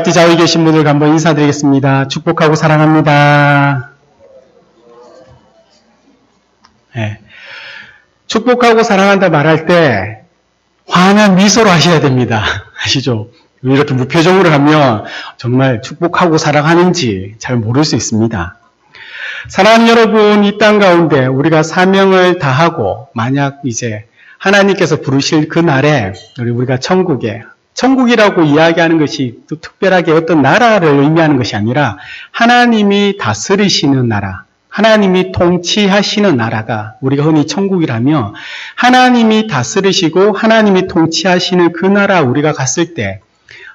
각지 좌우에 계신 분들 한번 인사드리겠습니다. 축복하고 사랑합니다. 네. 축복하고 사랑한다 말할 때 환한 미소로 하셔야 됩니다. 아시죠? 이렇게 무표정으로 하면 정말 축복하고 사랑하는지 잘 모를 수 있습니다. 사랑하는 여러분, 이 땅 가운데 우리가 사명을 다하고 만약 이제 하나님께서 부르실 그 날에 우리가 천국이라고 이야기하는 것이 또 특별하게 어떤 나라를 의미하는 것이 아니라 하나님이 다스리시는 나라, 하나님이 통치하시는 나라가 우리가 흔히 천국이라며 하나님이 다스리시고 하나님이 통치하시는 그 나라 우리가 갔을 때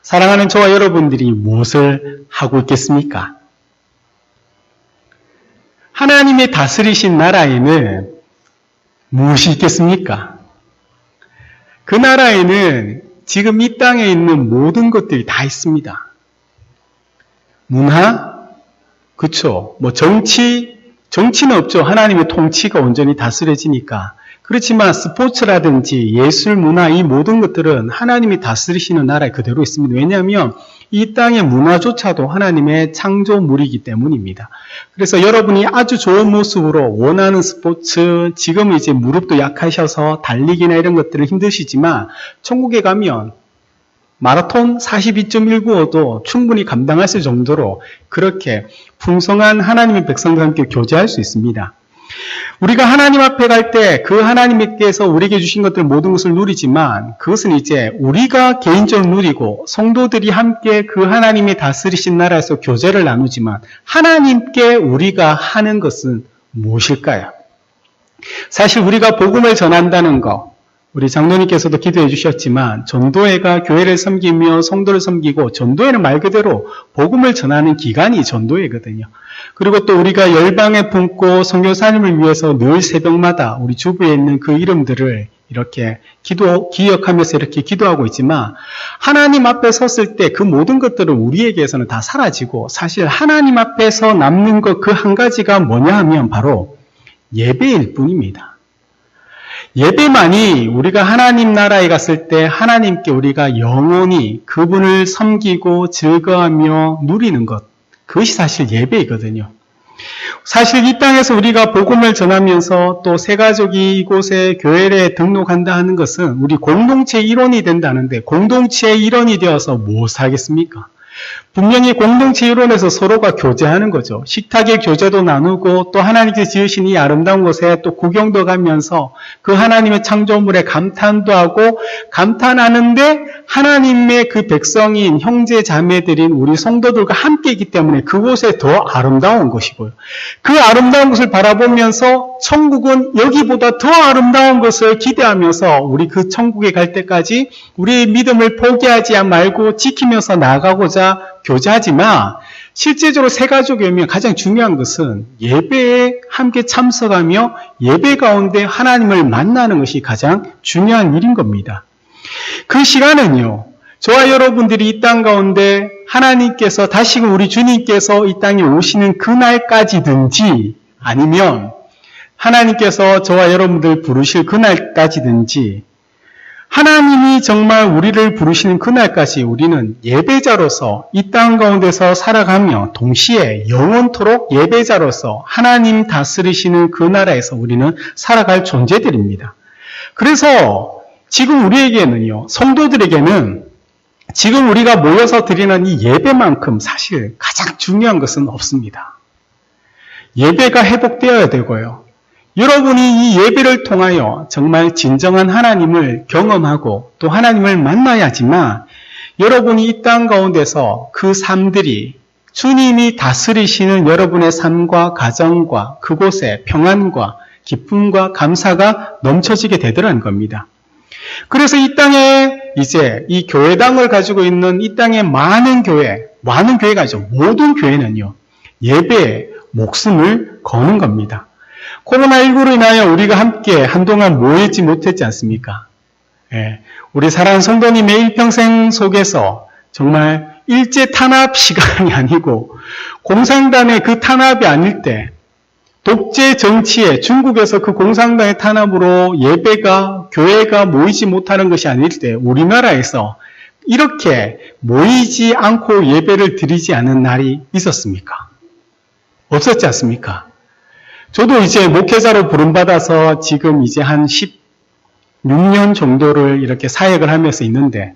사랑하는 저와 여러분들이 무엇을 하고 있겠습니까? 하나님이 다스리신 나라에는 무엇이 있겠습니까? 그 나라에는 지금 이 땅에 있는 모든 것들이 다 있습니다. 문화, 그쵸? 정치는 없죠. 하나님의 통치가 온전히 다스려지니까. 그렇지만 스포츠라든지 예술, 문화 이 모든 것들은 하나님이 다스리시는 나라에 그대로 있습니다. 왜냐하면 이 땅의 문화조차도 하나님의 창조물이기 때문입니다. 그래서 여러분이 아주 좋은 모습으로 원하는 스포츠, 지금 이제 무릎도 약하셔서 달리기나 이런 것들은 힘드시지만 천국에 가면 마라톤 42.195도 충분히 감당하실 정도로 그렇게 풍성한 하나님의 백성들과 함께 교제할 수 있습니다. 우리가 하나님 앞에 갈 때 그 하나님께서 우리에게 주신 것들 모든 것을 누리지만 그것은 이제 우리가 개인적으로 누리고 성도들이 함께 그 하나님이 다스리신 나라에서 교제를 나누지만 하나님께 우리가 하는 것은 무엇일까요? 사실 우리가 복음을 전한다는 것, 우리 장로님께서도 기도해 주셨지만 전도회가 교회를 섬기며 성도를 섬기고 전도회는 말 그대로 복음을 전하는 기간이 전도회거든요. 그리고 또 우리가 열방에 품고 선교사님을 위해서 늘 새벽마다 우리 주부에 있는 그 이름들을 이렇게 기억하면서 이렇게 기도하고 있지만 하나님 앞에 섰을 때 그 모든 것들은 우리에게서는 다 사라지고 사실 하나님 앞에서 남는 것 그 한 가지가 뭐냐 하면 바로 예배일 뿐입니다. 예배만이 우리가 하나님 나라에 갔을 때 하나님께 우리가 영원히 그분을 섬기고 즐거워하며 누리는 것, 그것이 사실 예배이거든요. 사실 이 땅에서 우리가 복음을 전하면서 또 새가족이 이곳에 교회에 등록한다 하는 것은 우리 공동체의 일원이 된다는데 공동체의 일원이 되어서 무엇을 하겠습니까? 분명히 공동체 일원에서 서로가 교제하는 거죠. 식탁의 교제도 나누고 또 하나님께서 지으신 이 아름다운 곳에 또 구경도 가면서 그 하나님의 창조물에 감탄도 하고 감탄하는데 하나님의 그 백성인 형제 자매들인 우리 성도들과 함께 있기 때문에 그곳에 더 아름다운 것이고요. 그 아름다운 것을 바라보면서 천국은 여기보다 더 아름다운 것을 기대하면서 우리 그 천국에 갈 때까지 우리의 믿음을 포기하지 말고 지키면서 나아가고자 교제하지만 실제적으로 새가족이 오면 가장 중요한 것은 예배에 함께 참석하며 예배 가운데 하나님을 만나는 것이 가장 중요한 일인 겁니다. 그 시간은요, 저와 여러분들이 이 땅 가운데 하나님께서 다시금 우리 주님께서 이 땅에 오시는 그날까지든지 아니면 하나님께서 저와 여러분들 부르실 그날까지든지 하나님이 정말 우리를 부르시는 그날까지 우리는 예배자로서 이 땅 가운데서 살아가며 동시에 영원토록 예배자로서 하나님 다스리시는 그 나라에서 우리는 살아갈 존재들입니다. 그래서 지금 우리에게는요, 성도들에게는 지금 우리가 모여서 드리는 이 예배만큼 사실 가장 중요한 것은 없습니다. 예배가 회복되어야 되고요. 여러분이 이 예배를 통하여 정말 진정한 하나님을 경험하고 또 하나님을 만나야지만 여러분이 이 땅 가운데서 그 삶들이 주님이 다스리시는 여러분의 삶과 가정과 그곳에 평안과 기쁨과 감사가 넘쳐지게 되더라는 겁니다. 그래서 이 땅에 이제 이 교회당을 가지고 있는 이 땅의 많은 교회가 아니죠. 모든 교회는요, 예배에 목숨을 거는 겁니다. 코로나19로 인하여 우리가 함께 한동안 모이지 못했지 않습니까? 예, 우리 사랑하는 성도님의 일평생 속에서 정말 일제 탄압 시간이 아니고 공산당의 그 탄압이 아닐 때 독재 정치에 중국에서 그 공산당의 탄압으로 예배가 교회가 모이지 못하는 것이 아닐 때 우리나라에서 이렇게 모이지 않고 예배를 드리지 않은 날이 있었습니까? 없었지 않습니까? 저도 이제 목회자로 부름받아서 지금 이제 한 16년 정도를 이렇게 사역을 하면서 있는데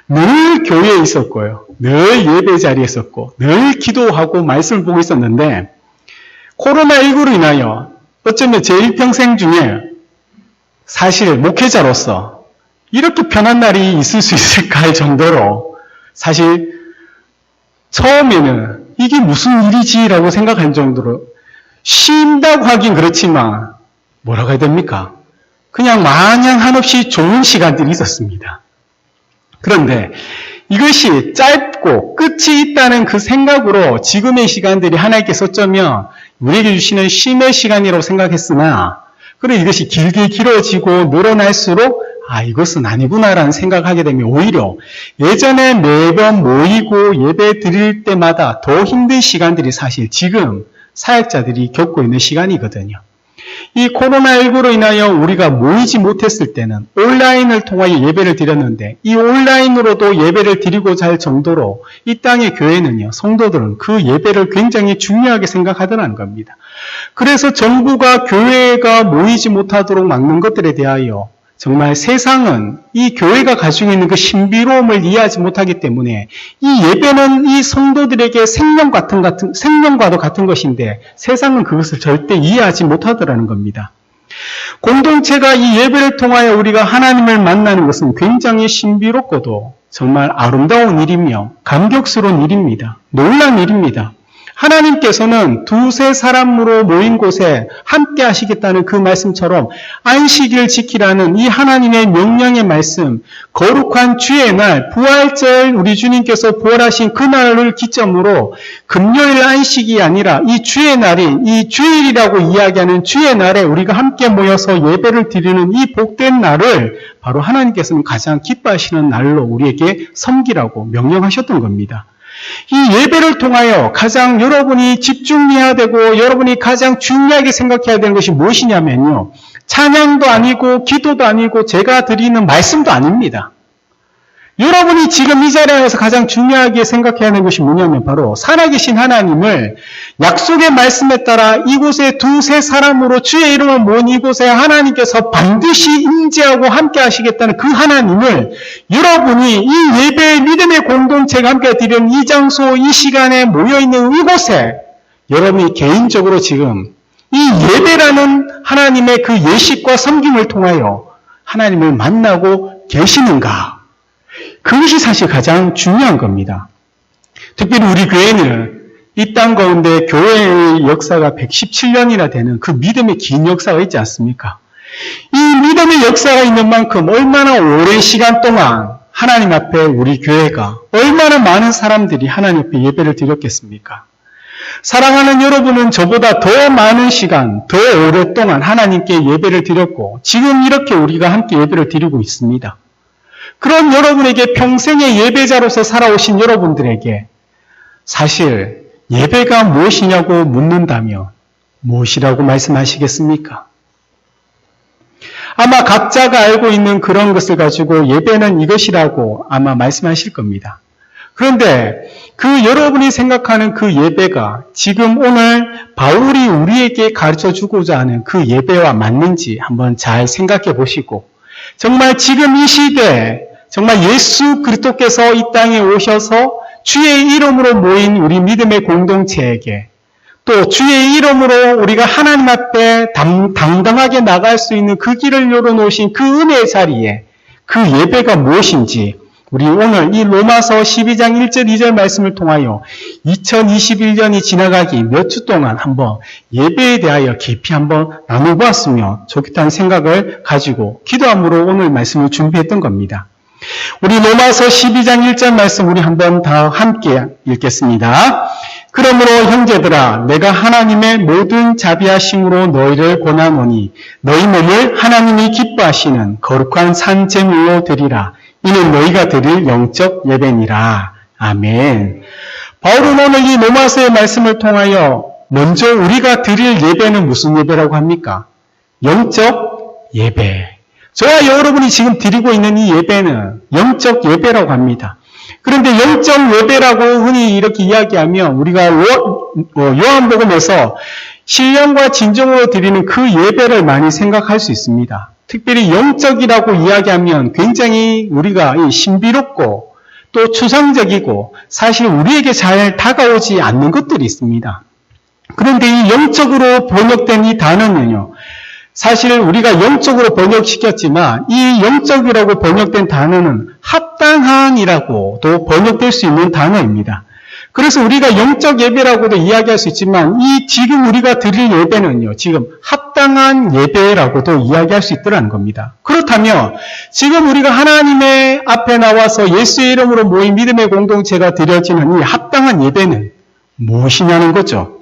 늘 교회에 있었고요. 늘 예배 자리에 있었고 늘 기도하고 말씀을 보고 있었는데 코로나19로 인하여 어쩌면 제 일평생 중에 사실 목회자로서 이렇게 편한 날이 있을 수 있을까 할 정도로 사실 처음에는 이게 무슨 일이지라고 생각할 정도로 쉰다고 하긴 그렇지만 뭐라고 해야 됩니까? 그냥 마냥 한없이 좋은 시간들이 있었습니다. 그런데 이것이 짧고 끝이 있다는 그 생각으로 지금의 시간들이 하나님께서 어쩌면 우리에게 주시는 쉼의 시간이라고 생각했으나 그래 이것이 길게 길어지고 늘어날수록 이것은 아니구나라는 생각을 하게 되면 오히려 예전에 매번 모이고 예배 드릴 때마다 더 힘든 시간들이 사실 지금 사역자들이 겪고 있는 시간이거든요. 이 코로나19로 인하여 우리가 모이지 못했을 때는 온라인을 통하여 예배를 드렸는데 이 온라인으로도 예배를 드리고자 할 정도로 이 땅의 교회는요, 성도들은 그 예배를 굉장히 중요하게 생각하더라는 겁니다. 그래서 정부가 교회가 모이지 못하도록 막는 것들에 대하여 정말 세상은 이 교회가 가지고 있는 그 신비로움을 이해하지 못하기 때문에 이 예배는 이 성도들에게 생명과도 같은 것인데 세상은 그것을 절대 이해하지 못하더라는 겁니다. 공동체가 이 예배를 통하여 우리가 하나님을 만나는 것은 굉장히 신비롭고도 정말 아름다운 일이며 감격스러운 일입니다. 놀라운 일입니다. 하나님께서는 두세 사람으로 모인 곳에 함께 하시겠다는 그 말씀처럼 안식일을 지키라는 이 하나님의 명령의 말씀, 거룩한 주의 날, 부활절 우리 주님께서 부활하신 그 날을 기점으로 금요일 안식이 아니라 이 주의 날인 이 주일이라고 이야기하는 주의 날에 우리가 함께 모여서 예배를 드리는 이 복된 날을 바로 하나님께서는 가장 기뻐하시는 날로 우리에게 섬기라고 명령하셨던 겁니다. 이 예배를 통하여 가장 여러분이 집중해야 되고 여러분이 가장 중요하게 생각해야 되는 것이 무엇이냐면요. 찬양도 아니고 기도도 아니고 제가 드리는 말씀도 아닙니다. 여러분이 지금 이 자리에 와서 가장 중요하게 생각해야 하는 것이 뭐냐면 바로 살아계신 하나님을 약속의 말씀에 따라 이곳에 두세 사람으로 주의 이름을 모은 이곳에 하나님께서 반드시 임재하고 함께 하시겠다는 그 하나님을 여러분이 이 예배의 믿음의 공동체가 함께 드리는 이 장소, 이 시간에 모여있는 이곳에 여러분이 개인적으로 지금 이 예배라는 하나님의 그 예식과 섬김을 통하여 하나님을 만나고 계시는가? 그것이 사실 가장 중요한 겁니다. 특별히 우리 교회는 이 땅 가운데 교회의 역사가 117년이나 되는 그 믿음의 긴 역사가 있지 않습니까? 이 믿음의 역사가 있는 만큼 얼마나 오랜 시간 동안 하나님 앞에 우리 교회가 얼마나 많은 사람들이 하나님 앞에 예배를 드렸겠습니까? 사랑하는 여러분은 저보다 더 많은 시간, 더 오랫동안 하나님께 예배를 드렸고 지금 이렇게 우리가 함께 예배를 드리고 있습니다. 그런 여러분에게 평생의 예배자로서 살아오신 여러분들에게 사실 예배가 무엇이냐고 묻는다면 무엇이라고 말씀하시겠습니까? 아마 각자가 알고 있는 그런 것을 가지고 예배는 이것이라고 아마 말씀하실 겁니다. 그런데 그 여러분이 생각하는 그 예배가 지금 오늘 바울이 우리에게 가르쳐주고자 하는 그 예배와 맞는지 한번 잘 생각해 보시고 정말 지금 이 시대에 정말 예수 그리스도께서 이 땅에 오셔서 주의 이름으로 모인 우리 믿음의 공동체에게 또 주의 이름으로 우리가 하나님 앞에 당당하게 나갈 수 있는 그 길을 열어놓으신 그 은혜의 자리에 그 예배가 무엇인지 우리 오늘 이 로마서 12장 1절 2절 말씀을 통하여 2021년이 지나가기 몇 주 동안 한번 예배에 대하여 깊이 한번 나눠보았으면 좋겠다는 생각을 가지고 기도함으로 오늘 말씀을 준비했던 겁니다. 우리 로마서 12장 1절 말씀 우리 한번 다 함께 읽겠습니다. 그러므로 형제들아 내가 하나님의 모든 자비하심으로 너희를 권하노니 너희 몸을 하나님이 기뻐하시는 거룩한 산 제물로 드리라. 이는 너희가 드릴 영적 예배니라. 아멘. 바울은 오늘 이 로마서의 말씀을 통하여 먼저 우리가 드릴 예배는 무슨 예배라고 합니까? 영적 예배. 저와 여러분이 지금 드리고 있는 이 예배는 영적 예배라고 합니다. 그런데 영적 예배라고 흔히 이렇게 이야기하면 우리가 요한복음에서 신령과 진정으로 드리는 그 예배를 많이 생각할 수 있습니다. 특별히 영적이라고 이야기하면 굉장히 우리가 신비롭고 또 추상적이고 사실 우리에게 잘 다가오지 않는 것들이 있습니다. 그런데 이 영적으로 번역된 이 단어는요, 사실 우리가 영적으로 번역시켰지만 이 영적이라고 번역된 단어는 합당한이라고도 번역될 수 있는 단어입니다. 그래서 우리가 영적 예배라고도 이야기할 수 있지만 이 지금 우리가 드릴 예배는요, 지금 합당한 예배라고도 이야기할 수 있더라는 겁니다. 그렇다면 지금 우리가 하나님의 앞에 나와서 예수의 이름으로 모인 믿음의 공동체가 드려지는 이 합당한 예배는 무엇이냐는 거죠.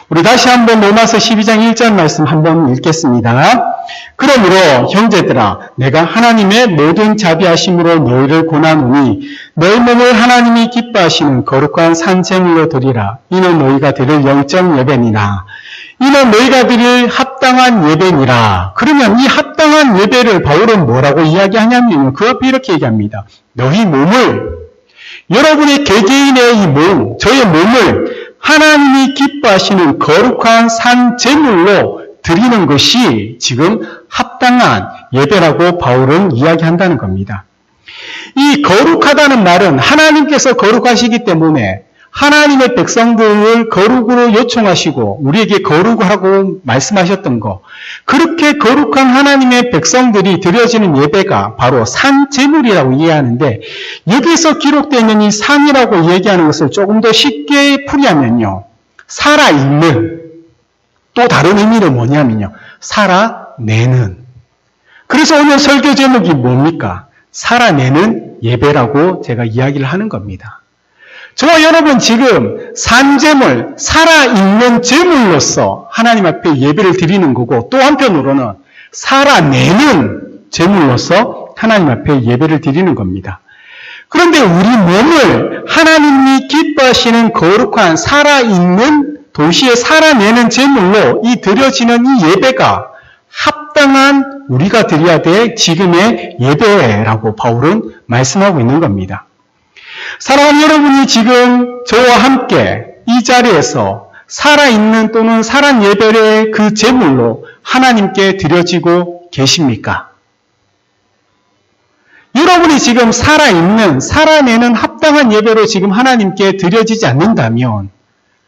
우리 다시 한번 로마서 12장 1절 말씀 한번 읽겠습니다. 그러므로 형제들아 내가 하나님의 모든 자비하심으로 너희를 권하노니 너희 몸을 하나님이 기뻐하시는 거룩한 산 제물로 드리라. 이는 너희가 드릴 영적 예배니라. 이는 너희가 드릴 합당한 예배니라. 그러면 이 합당한 예배를 바울은 뭐라고 이야기하냐면 그 앞에 이렇게 얘기합니다. 너희 몸을, 여러분의 개개인의 이 몸, 저의 몸을 하나님이 기뻐하시는 거룩한 산 제물로 드리는 것이 지금 합당한 예배라고 바울은 이야기한다는 겁니다. 이 거룩하다는 말은 하나님께서 거룩하시기 때문에 하나님의 백성들을 거룩으로 요청하시고 우리에게 거룩하라고 말씀하셨던 거, 그렇게 거룩한 하나님의 백성들이 드려지는 예배가 바로 산 제물이라고 이해하는데, 여기서 기록되어 있는 이 산이라고 얘기하는 것을 조금 더 쉽게 풀이하면요, 살아있는, 또 다른 의미는 뭐냐면요, 살아내는. 그래서 오늘 설교 제목이 뭡니까? 살아내는 예배라고 제가 이야기를 하는 겁니다. 저와 여러분 지금 산제물, 살아있는 제물로서 하나님 앞에 예배를 드리는 거고, 또 한편으로는 살아내는 제물로서 하나님 앞에 예배를 드리는 겁니다. 그런데 우리 몸을 하나님이 기뻐하시는 거룩한 살아있는 도시에 살아내는 제물로 이 드려지는 이 예배가 합당한 우리가 드려야 될 지금의 예배라고 바울은 말씀하고 있는 겁니다. 사랑하는 여러분이 지금 저와 함께 이 자리에서 살아있는 또는 살아난 예배의 그 제물로 하나님께 드려지고 계십니까? 여러분이 지금 살아있는, 살아내는 합당한 예배로 지금 하나님께 드려지지 않는다면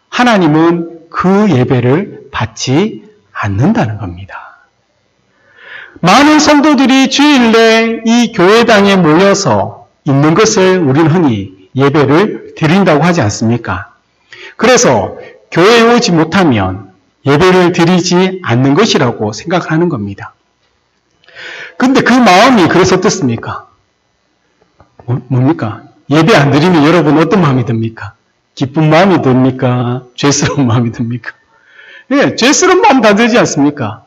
하나님은 그 예배를 받지 않는다는 겁니다. 많은 성도들이 주일에 이 교회당에 모여서 있는 것을 우리는 흔히 예배를 드린다고 하지 않습니까? 그래서 교회에 오지 못하면 예배를 드리지 않는 것이라고 생각하는 겁니다. 근데 그 마음이 그래서 어떻습니까? 뭡니까? 예배 안 드리면 여러분 어떤 마음이 듭니까? 기쁜 마음이 듭니까? 죄스러운 마음이 듭니까? 네, 죄스러운 마음 다 들지 않습니까?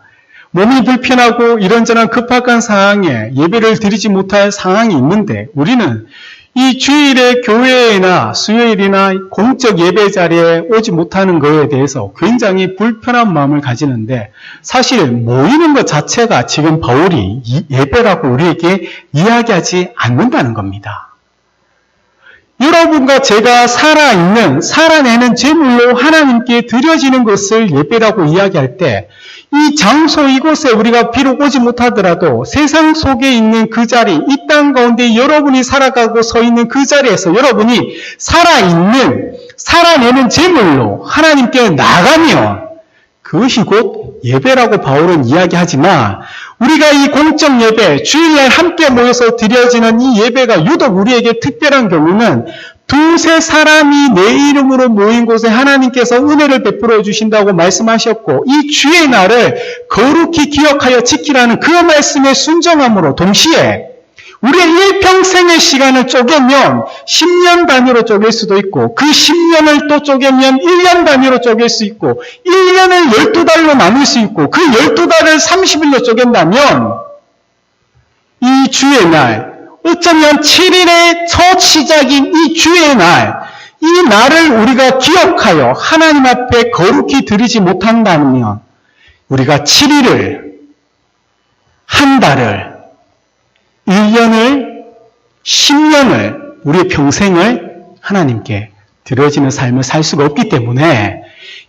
몸이 불편하고 이런저런 급박한 상황에 예배를 드리지 못할 상황이 있는데 우리는 이 주일에 교회나 수요일이나 공적 예배 자리에 오지 못하는 것에 대해서 굉장히 불편한 마음을 가지는데 사실 모이는 것 자체가 지금 바울이 예배라고 우리에게 이야기하지 않는다는 겁니다. 여러분과 제가 살아있는, 살아내는 제물로 하나님께 드려지는 것을 예배라고 이야기할 때 이 장소 이곳에 우리가 비록 오지 못하더라도 세상 속에 있는 그 자리, 이 땅 가운데 여러분이 살아가고 서 있는 그 자리에서 여러분이 살아있는, 살아내는 제물로 하나님께 나가면 그것이 곧 예배라고 바울은 이야기하지만 우리가 이 공적 예배, 주일날 함께 모여서 드려지는 이 예배가 유독 우리에게 특별한 경우는 두세 사람이 내 이름으로 모인 곳에 하나님께서 은혜를 베풀어 주신다고 말씀하셨고 이 주의 날을 거룩히 기억하여 지키라는 그 말씀에 순종함으로 동시에 우리의 일평생의 시간을 쪼개면 10년 단위로 쪼갤 수도 있고 그 10년을 또 쪼개면 1년 단위로 쪼갤 수 있고 1년을 12달로 나눌 수 있고 그 12달을 30일로 쪼갠다면 이 주의 날 어쩌면 7일의 첫 시작인 이 주의 날, 이 날을 우리가 기억하여 하나님 앞에 거룩히 드리지 못한다면 우리가 7일을, 한 달을, 1년을, 10년을, 우리의 평생을 하나님께 드려지는 삶을 살 수가 없기 때문에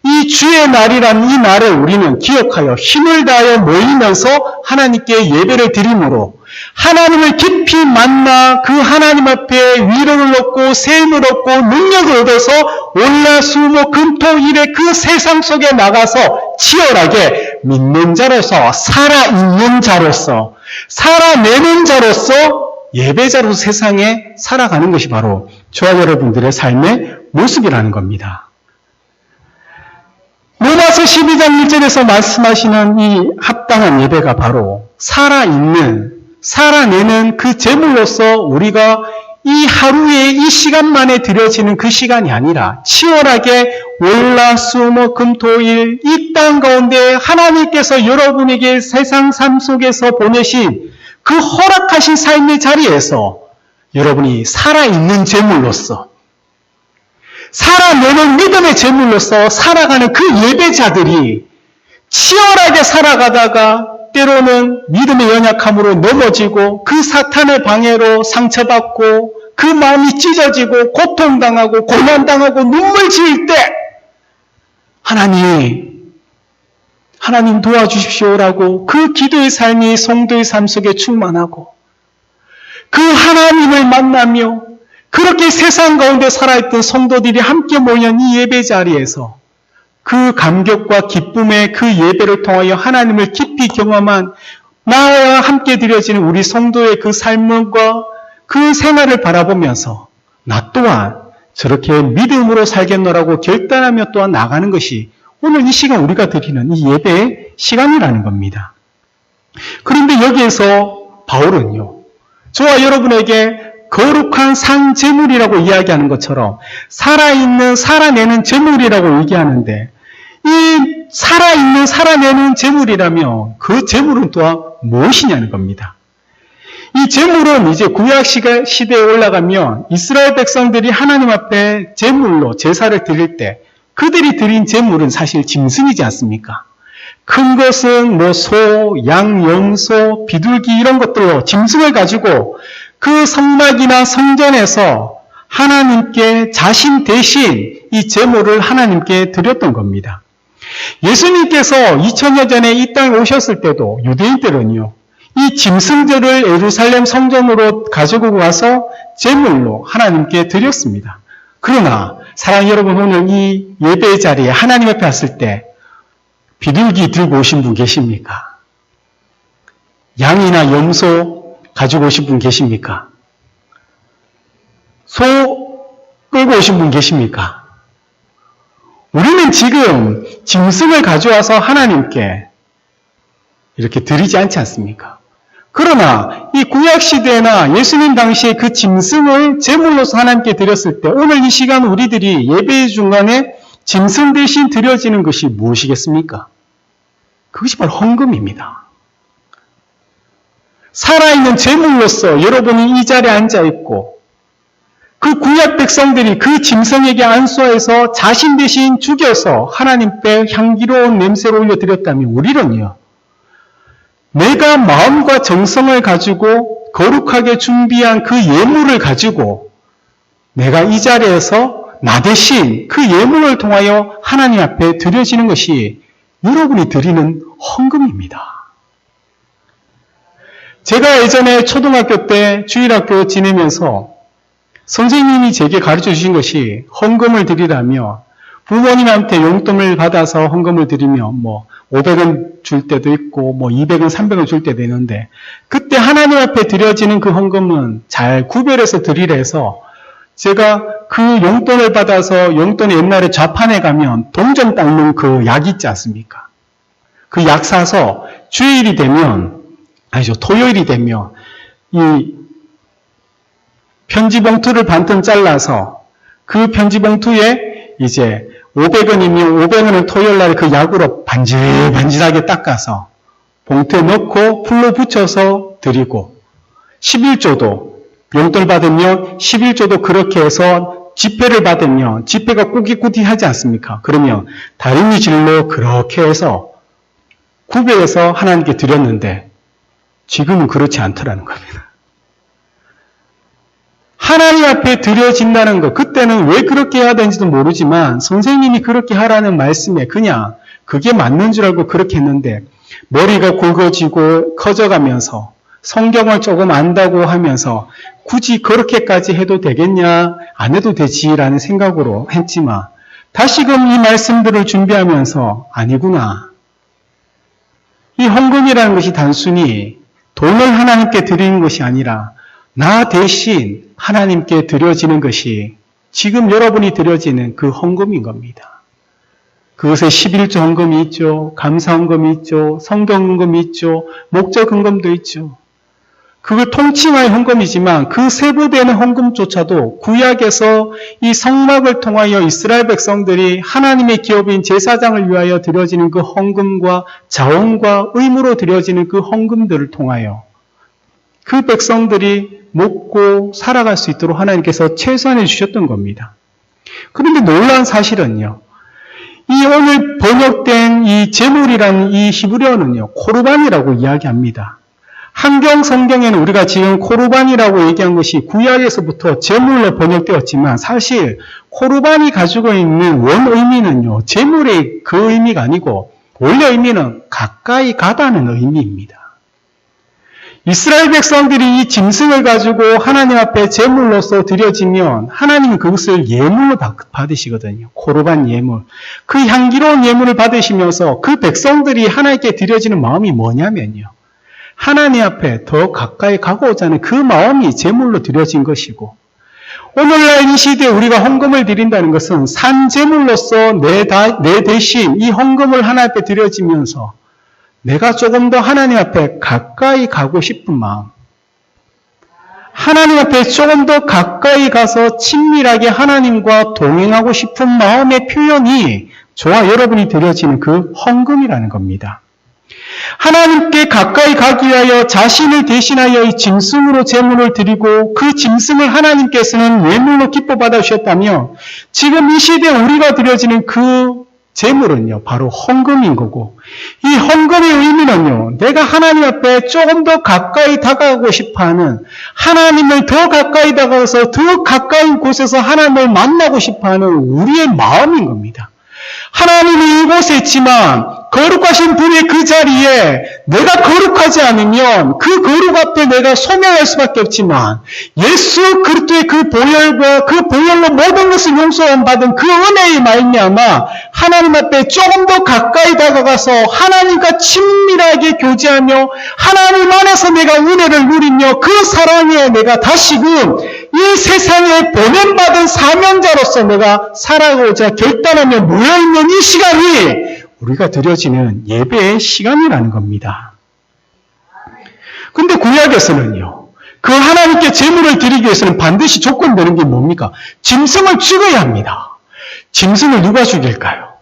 이 주의 날이란 이 날을 우리는 기억하여 힘을 다하여 모이면서 하나님께 예배를 드림으로 하나님을 깊이 만나 그 하나님 앞에 위로를 얻고 세임을 얻고 능력을 얻어서 월화수목금토일의 그 세상 속에 나가서 치열하게 믿는 자로서 살아있는 자로서 살아내는 자로서 예배자로 세상에 살아가는 것이 바로 저와 여러분들의 삶의 모습이라는 겁니다. 로마서 12장 1절에서 말씀하시는 이 합당한 예배가 바로 살아있는, 살아내는 그 제물로서 우리가 이 하루에 이 시간만에 드려지는 그 시간이 아니라 치열하게 월화수목금토일 이 땅 가운데 하나님께서 여러분에게 세상 삶 속에서 보내신 그 허락하신 삶의 자리에서 여러분이 살아있는 제물로서 살아내는 믿음의 제물로서 살아가는 그 예배자들이 치열하게 살아가다가 때로는 믿음의 연약함으로 넘어지고 그 사탄의 방해로 상처받고 그 마음이 찢어지고 고통당하고 고난당하고 눈물 지을 때 하나님 도와주십시오라고 그 기도의 삶이 성도의 삶 속에 충만하고 그 하나님을 만나며 그렇게 세상 가운데 살아있던 성도들이 함께 모인 이 예배 자리에서 그 감격과 기쁨의 그 예배를 통하여 하나님을 깊이 경험한 나와 함께 드려지는 우리 성도의 그 삶과 그 생활을 바라보면서 나 또한 저렇게 믿음으로 살겠노라고 결단하며 또한 나가는 것이 오늘 이 시간 우리가 드리는 이 예배의 시간이라는 겁니다. 그런데 여기에서 바울은요, 저와 여러분에게 거룩한 산 제물이라고 이야기하는 것처럼 살아있는, 살아내는 제물이라고 얘기하는데 이 살아있는, 살아내는 제물이라면 그 제물은 또한 무엇이냐는 겁니다. 이 제물은 이제 구약 시대에 올라가면 이스라엘 백성들이 하나님 앞에 제물로 제사를 드릴 때 그들이 드린 제물은 사실 짐승이지 않습니까? 큰 것은 뭐 소, 양, 염소, 비둘기 이런 것들로 짐승을 가지고 그 성막이나 성전에서 하나님께 자신 대신 이 제물을 하나님께 드렸던 겁니다. 예수님께서 2000년 전에 이 땅에 오셨을 때도 유대인들은요, 이 짐승들을 예루살렘 성전으로 가지고 와서 제물로 하나님께 드렸습니다. 그러나 사랑하는 여러분, 오늘 이 예배 자리에 하나님 앞에 왔을 때 비둘기 들고 오신 분 계십니까? 양이나 염소 가지고 오신 분 계십니까? 소 끌고 오신 분 계십니까? 우리는 지금 짐승을 가져와서 하나님께 이렇게 드리지 않지 않습니까? 그러나 이 구약시대나 예수님 당시에 그 짐승을 제물로서 하나님께 드렸을 때 오늘 이 시간 우리들이 예배의 중간에 짐승 대신 드려지는 것이 무엇이겠습니까? 그것이 바로 헌금입니다. 살아있는 제물로서 여러분이 이 자리에 앉아있고 그 구약 백성들이 그 짐승에게 안수해서 자신 대신 죽여서 하나님께 향기로운 냄새를 올려드렸다면 우리는요, 내가 마음과 정성을 가지고 거룩하게 준비한 그 예물을 가지고 내가 이 자리에서 나 대신 그 예물을 통하여 하나님 앞에 드려지는 것이 여러분이 드리는 헌금입니다. 제가 예전에 초등학교 때 주일학교 지내면서 선생님이 제게 가르쳐 주신 것이 헌금을 드리라며 부모님한테 용돈을 받아서 헌금을 드리면 500원 줄 때도 있고 200원, 300원 줄 때도 있는데 그때 하나님 앞에 드려지는 그 헌금은 잘 구별해서 드리라 해서 제가 그 용돈을 받아서 용돈이 옛날에 좌판에 가면 동전 닦는 그 약 있지 않습니까? 그 약 사서 주일이 되면 토요일이 되면 이 편지 봉투를 반쯤 잘라서 그 편지 봉투에 이제 500원이면 500원을 토요일 날에 그 약으로 반질반질하게 닦아서 봉투에 넣고 풀로 붙여서 드리고 11조도 용돈을 받으면 11조도 그렇게 해서 지폐를 받으면 지폐가 꾸깃꾸깃 하지 않습니까? 그러면 다리미 질로 그렇게 해서 구별해서 하나님께 드렸는데 지금은 그렇지 않더라는 겁니다. 하나님 앞에 드려진다는 것, 그때는 왜 그렇게 해야 되는지도 모르지만 선생님이 그렇게 하라는 말씀에 그냥 그게 맞는 줄 알고 그렇게 했는데 머리가 굵어지고 커져가면서 성경을 조금 안다고 하면서 굳이 그렇게까지 해도 되겠냐, 안 해도 되지라는 생각으로 했지만 다시금 이 말씀들을 준비하면서 아니구나. 이 헌금이라는 것이 단순히 돈을 하나님께 드리는 것이 아니라 나 대신 하나님께 드려지는 것이 지금 여러분이 드려지는 그 헌금인 겁니다. 그것에 11조 헌금이 있죠. 감사 헌금이 있죠. 성경 헌금이 있죠. 목적 헌금도 있죠. 그걸 통칭할 헌금이지만 그 세부되는 헌금조차도 구약에서 이 성막을 통하여 이스라엘 백성들이 하나님의 기업인 제사장을 위하여 드려지는 그 헌금과 자원과 의무로 드려지는 그 헌금들을 통하여 그 백성들이 먹고 살아갈 수 있도록 하나님께서 최소한해 주셨던 겁니다. 그런데 놀라운 사실은요. 이 오늘 번역된 이 제물이라는 이 히브리어는요. 코르반이라고 이야기합니다. 한경 성경에는 우리가 지금 코르반이라고 얘기한 것이 구약에서부터 제물로 번역되었지만 사실 코르반이 가지고 있는 원 의미는요. 제물의 그 의미가 아니고 원래 의미는 가까이 가다는 의미입니다. 이스라엘 백성들이 이 짐승을 가지고 하나님 앞에 제물로서 드려지면 하나님은 그것을 예물로 받으시거든요. 코르반 예물. 그 향기로운 예물을 받으시면서 그 백성들이 하나님께 드려지는 마음이 뭐냐면요. 하나님 앞에 더 가까이 가고자 하는 그 마음이 제물로 드려진 것이고 오늘날 이 시대에 우리가 헌금을 드린다는 것은 산 제물로서 내 대신 이 헌금을 하나님 앞에 드려지면서 내가 조금 더 하나님 앞에 가까이 가고 싶은 마음, 하나님 앞에 조금 더 가까이 가서 친밀하게 하나님과 동행하고 싶은 마음의 표현이 저와 여러분이 드려지는 그 헌금이라는 겁니다. 하나님께 가까이 가기 위하여 자신을 대신하여 이 짐승으로 제물을 드리고 그 짐승을 하나님께서는 예물로 기뻐 받아주셨다며 지금 이 시대에 우리가 드려지는 그 제물은요, 바로 헌금인 거고, 이 헌금의 의미는요, 내가 하나님 앞에 조금 더 가까이 다가가고 싶어 하는, 하나님을 더 가까이 다가가서 더 가까운 곳에서 하나님을 만나고 싶어 하는 우리의 마음인 겁니다. 하나님이 이곳에 있지만, 거룩하신 분의 그 자리에 내가 거룩하지 않으면 그 거룩 앞에 내가 소멸할 수밖에 없지만 예수 그리스도의 그 보혈과 그 보혈로 모든 것을 용서함 받은 그 은혜의 말미암아 하나님 앞에 조금 더 가까이 다가가서 하나님과 친밀하게 교제하며 하나님 안에서 내가 은혜를 누리며 그 사랑에 내가 다시금 이 세상에 보냄받은 사명자로서 내가 살아가고자 결단하며 모여있는 이 시간이 우리가 드려지는 예배의 시간이라는 겁니다. 근데 구약에서는요, 그 하나님께 제물을 드리기 위해서는 반드시 조건되는 게 뭡니까? 짐승을 죽여야 합니다. 짐승을 누가 죽일까요?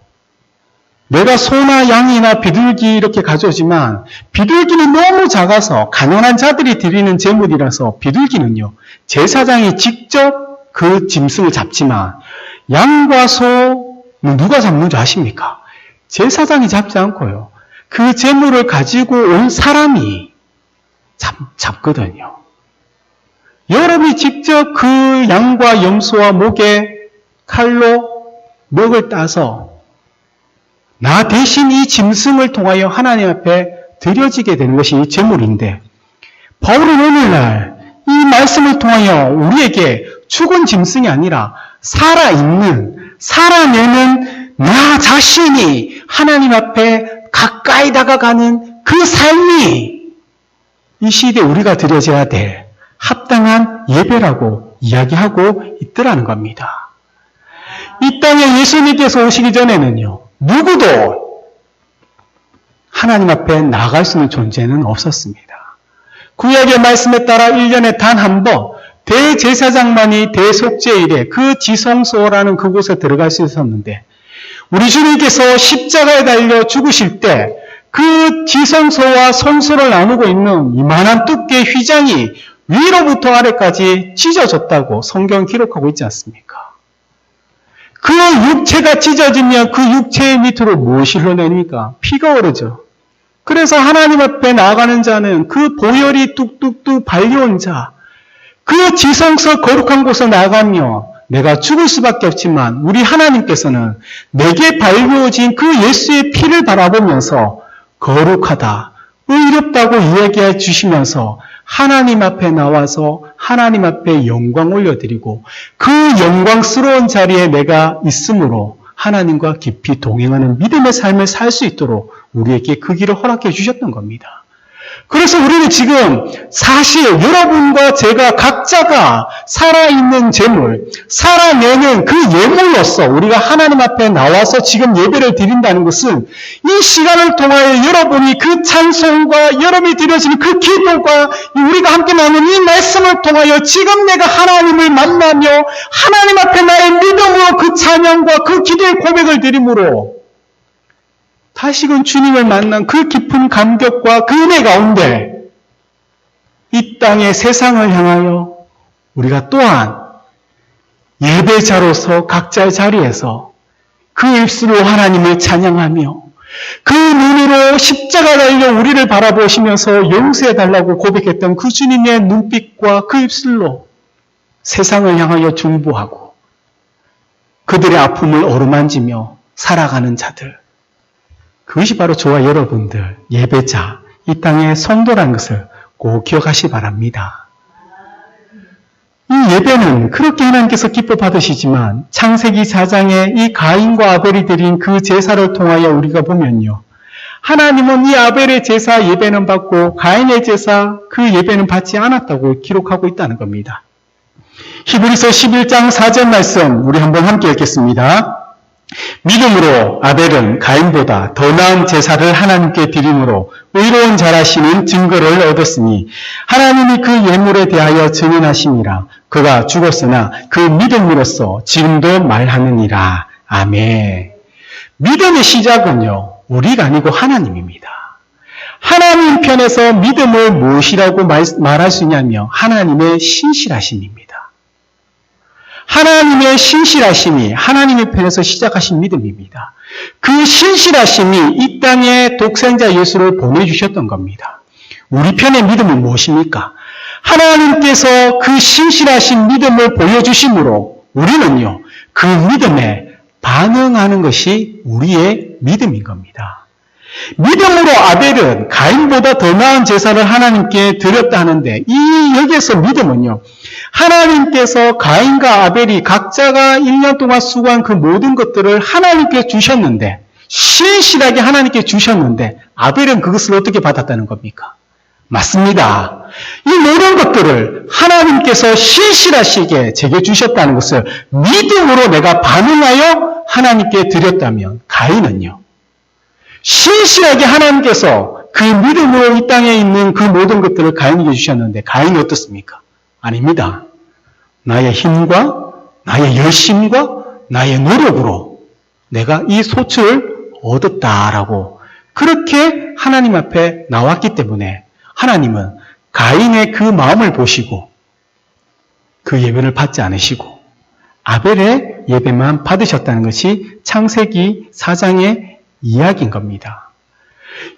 내가 소나 양이나 비둘기 이렇게 가져오지만 비둘기는 너무 작아서 가난한 자들이 드리는 제물이라서 비둘기는요, 제사장이 직접 그 짐승을 잡지만 양과 소는 누가 잡는 줄 아십니까? 제사장이 잡지 않고요. 그 제물을 가지고 온 사람이 잡거든요. 여러분이 직접 그 양과 염소와 목에 칼로 목을 따서 나 대신 이 짐승을 통하여 하나님 앞에 드려지게 되는 것이 이 제물인데 바울은 오늘날 이 말씀을 통하여 우리에게 죽은 짐승이 아니라 살아있는, 살아내는 나 자신이 하나님 앞에 가까이 다가가는 그 삶이 이 시대에 우리가 드려져야 될 합당한 예배라고 이야기하고 있더라는 겁니다. 이 땅에 예수님께서 오시기 전에는요, 누구도 하나님 앞에 나아갈 수 있는 존재는 없었습니다. 구약의 말씀에 따라 1년에 단 한 번 대제사장만이 대속죄일에 그 지성소라는 그곳에 들어갈 수 있었는데 우리 주님께서 십자가에 달려 죽으실 때 그 지성소와 성소를 나누고 있는 이만한 두께의 휘장이 위로부터 아래까지 찢어졌다고 성경 기록하고 있지 않습니까? 그 육체가 찢어지면 그 육체의 밑으로 무엇이 흘러내립니까? 피가 오르죠. 그래서 하나님 앞에 나아가는 자는 그 보혈이 뚝뚝뚝 발려온 자, 그 지성서 거룩한 곳에 나가며 내가 죽을 수밖에 없지만 우리 하나님께서는 내게 발부어진 그 예수의 피를 바라보면서 거룩하다, 의롭다고 이야기해 주시면서 하나님 앞에 나와서 하나님 앞에 영광 올려드리고 그 영광스러운 자리에 내가 있으므로 하나님과 깊이 동행하는 믿음의 삶을 살 수 있도록 우리에게 그 길을 허락해 주셨던 겁니다. 그래서 우리는 지금 사실 여러분과 제가 각자가 살아있는 재물, 살아내는 그 예물로서 우리가 하나님 앞에 나와서 지금 예배를 드린다는 것은 이 시간을 통하여 여러분이 그 찬송과 여러분이 드려지는 그 기도가 우리가 함께 나누는 이 말씀을 통하여 지금 내가 하나님을 만나며 하나님 앞에 나의 믿음으로 그 찬양과 그 기도의 고백을 드림으로 다시금 주님을 만난 그 깊은 감격과 그 은혜 가운데 이 땅의 세상을 향하여 우리가 또한 예배자로서 각자의 자리에서 그 입술로 하나님을 찬양하며 그 눈으로 십자가 달려 우리를 바라보시면서 용서해달라고 고백했던 그 주님의 눈빛과 그 입술로 세상을 향하여 중보하고 그들의 아픔을 어루만지며 살아가는 자들, 그것이 바로 저와 여러분들 예배자, 이 땅의 성도라는 것을 꼭 기억하시 바랍니다. 이 예배는 그렇게 하나님께서 기뻐 받으시지만 창세기 4장에 이 가인과 아벨이 드린 그 제사를 통하여 우리가 보면요, 하나님은 이 아벨의 제사 예배는 받고 가인의 제사 그 예배는 받지 않았다고 기록하고 있다는 겁니다. 히브리서 11장 4절 말씀 우리 한번 함께 읽겠습니다. 믿음으로 아벨은 가인보다 더 나은 제사를 하나님께 드림으로 의로운 자라시는 증거를 얻었으니 하나님이 그 예물에 대하여 증인하심이라. 그가 죽었으나 그 믿음으로써 지금도 말하느니라. 아멘. 믿음의 시작은요, 우리가 아니고 하나님입니다. 하나님 편에서 믿음을 무엇이라고 말할 수 있냐며 하나님의 신실하심입니다. 하나님의 신실하심이 하나님의 편에서 시작하신 믿음입니다. 그 신실하심이 이 땅에 독생자 예수를 보내주셨던 겁니다. 우리 편의 믿음은 무엇입니까? 하나님께서 그 신실하신 믿음을 보여주심으로 우리는요, 그 믿음에 반응하는 것이 우리의 믿음인 겁니다. 믿음으로 아벨은 가인보다 더 나은 제사를 하나님께 드렸다 하는데 이 여기에서 믿음은요, 하나님께서 가인과 아벨이 각자가 1년 동안 수고한 그 모든 것들을 하나님께 주셨는데, 신실하게 하나님께 주셨는데 아벨은 그것을 어떻게 받았다는 겁니까? 맞습니다. 이 모든 것들을 하나님께서 신실하시게 제게 주셨다는 것을 믿음으로 내가 반응하여 하나님께 드렸다면 가인은요, 신실하게 하나님께서 그 믿음으로 이 땅에 있는 그 모든 것들을 가인에게 주셨는데 가인이 어떻습니까? 아닙니다. 나의 힘과 나의 열심과 나의 노력으로 내가 이 소출을 얻었다라고 그렇게 하나님 앞에 나왔기 때문에 하나님은 가인의 그 마음을 보시고 그 예배를 받지 않으시고 아벨의 예배만 받으셨다는 것이 창세기 4장의 이야기인 겁니다.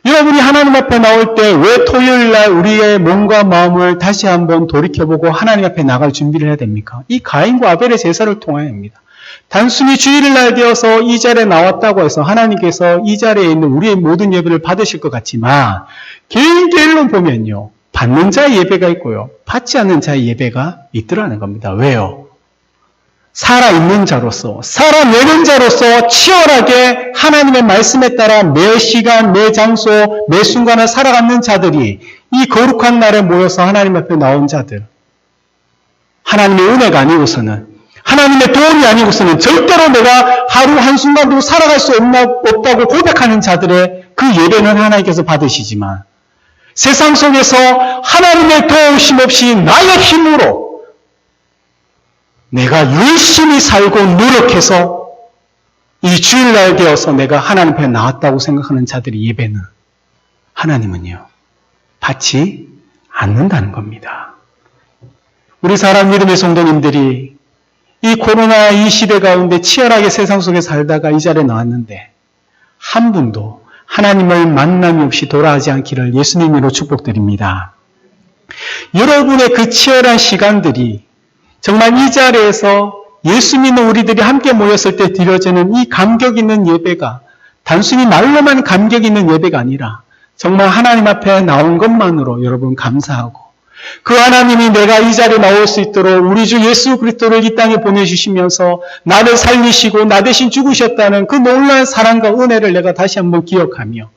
여러분이 하나님 앞에 나올 때 왜 토요일날 우리의 몸과 마음을 다시 한번 돌이켜보고 하나님 앞에 나갈 준비를 해야 됩니까? 이 가인과 아벨의 제사를 통하여입니다. 단순히 주일날 되어서 이 자리에 나왔다고 해서 하나님께서 이 자리에 있는 우리의 모든 예배를 받으실 것 같지만 개인별로 보면요, 받는 자의 예배가 있고요, 받지 않는 자의 예배가 있더라는 겁니다. 왜요? 살아있는 자로서, 살아내는 자로서 치열하게 하나님의 말씀에 따라 매 시간, 매 장소, 매 순간을 살아가는 자들이 이 거룩한 날에 모여서 하나님 앞에 나온 자들, 하나님의 은혜가 아니고서는, 하나님의 도움이 아니고서는 절대로 내가 하루 한순간도 살아갈 수 없다고 고백하는 자들의 그 예배는 하나님께서 받으시지만 세상 속에서 하나님의 도우심 없이 나의 힘으로 내가 열심히 살고 노력해서 이 주일날 되어서 내가 하나님 앞에 나왔다고 생각하는 자들의 예배는 하나님은요, 받지 않는다는 겁니다. 우리 사랑 믿음의 성도님들이 이 코로나 이 시대 가운데 치열하게 세상 속에 살다가 이 자리에 나왔는데 한 분도 하나님을 만남이 없이 돌아가지 않기를 예수님으로 축복드립니다. 여러분의 그 치열한 시간들이 정말 이 자리에서 예수 믿는 우리들이 함께 모였을 때 드려지는 이 감격 있는 예배가 단순히 말로만 감격 있는 예배가 아니라 정말 하나님 앞에 나온 것만으로 여러분 감사하고 그 하나님이 내가 이 자리에 나올 수 있도록 우리 주 예수 그리스도를 이 땅에 보내주시면서 나를 살리시고 나 대신 죽으셨다는 그 놀라운 사랑과 은혜를 내가 다시 한번 기억하며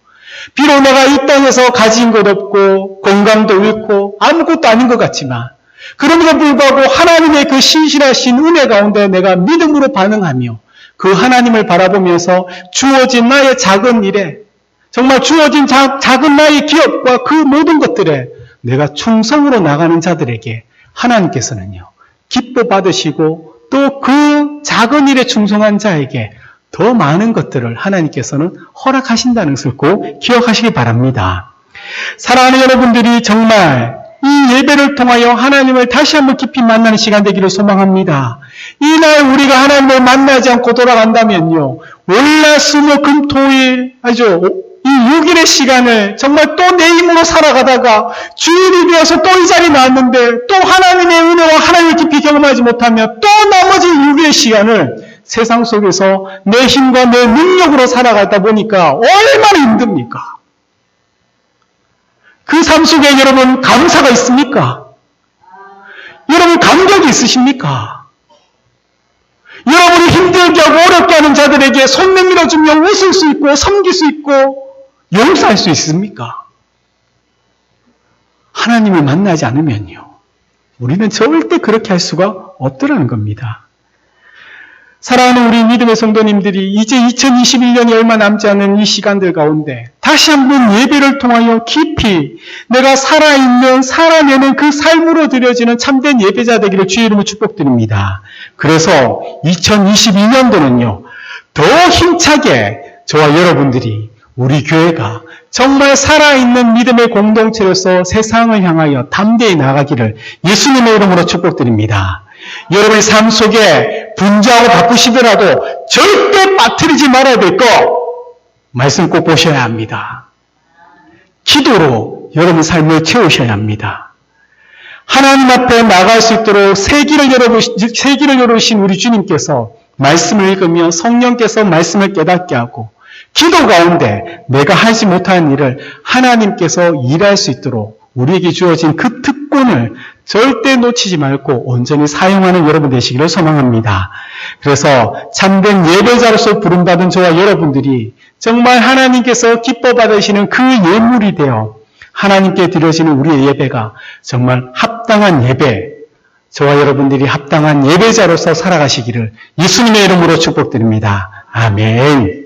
비록 내가 이 땅에서 가진 것 없고 건강도 잃고 아무것도 아닌 것 같지만 그럼에도 불구하고 하나님의 그 신실하신 은혜 가운데 내가 믿음으로 반응하며 그 하나님을 바라보면서 주어진 나의 작은 일에 정말 주어진 작은 나의 기업과 그 모든 것들에 내가 충성으로 나가는 자들에게 하나님께서는요 기뻐 받으시고 또 그 작은 일에 충성한 자에게 더 많은 것들을 하나님께서는 허락하신다는 것을 꼭 기억하시기 바랍니다. 사랑하는 여러분들이 정말 이 예배를 통하여 하나님을 다시 한번 깊이 만나는 시간 되기를 소망합니다. 이날 우리가 하나님을 만나지 않고 돌아간다면요. 월화 수목 금 토일 이 6일의 시간을 정말 또 내 힘으로 살아가다가 주일이 되어서 또 이 자리에 나왔는데 또 하나님의 은혜와 하나님을 깊이 경험하지 못하며 또 나머지 6일의 시간을 세상 속에서 내 힘과 내 능력으로 살아가다 보니까 얼마나 힘듭니까? 그 삶 속에 여러분 감사가 있습니까? 여러분 감격이 있으십니까? 여러분이 힘들게 하고 어렵게 하는 자들에게 손 내밀어주며 웃을 수 있고 섬길 수 있고 용서할 수 있습니까? 하나님을 만나지 않으면요. 우리는 절대 그렇게 할 수가 없더라는 겁니다. 사랑하는 우리 믿음의 성도님들이 이제 2021년이 얼마 남지 않은 이 시간들 가운데 다시 한번 예배를 통하여 깊이 내가 살아내는 그 삶으로 드려지는 참된 예배자 되기를 주의 이름으로 축복드립니다. 그래서 2022년도는요. 더 힘차게 저와 여러분들이 우리 교회가 정말 살아있는 믿음의 공동체로서 세상을 향하여 담대히 나가기를 예수님의 이름으로 축복드립니다. 여러분의 삶 속에 분주하고 바쁘시더라도 절대 빠뜨리지 말아야 될 것 말씀 꼭 보셔야 합니다. 기도로 여러분 삶을 채우셔야 합니다. 하나님 앞에 나갈 수 있도록 새 길을 열어주신 우리 주님께서 말씀을 읽으며 성령께서 말씀을 깨닫게 하고 기도 가운데 내가 하지 못하는 일을 하나님께서 일할 수 있도록 우리에게 주어진 그 특권을 절대 놓치지 말고 온전히 사용하는 여러분 되시기를 소망합니다. 그래서 참된 예배자로서 부름받은 저와 여러분들이 정말 하나님께서 기뻐 받으시는 그 예물이 되어 하나님께 드려지는 우리의 예배가 정말 합당한 예배, 저와 여러분들이 합당한 예배자로서 살아가시기를 예수님의 이름으로 축복드립니다. 아멘.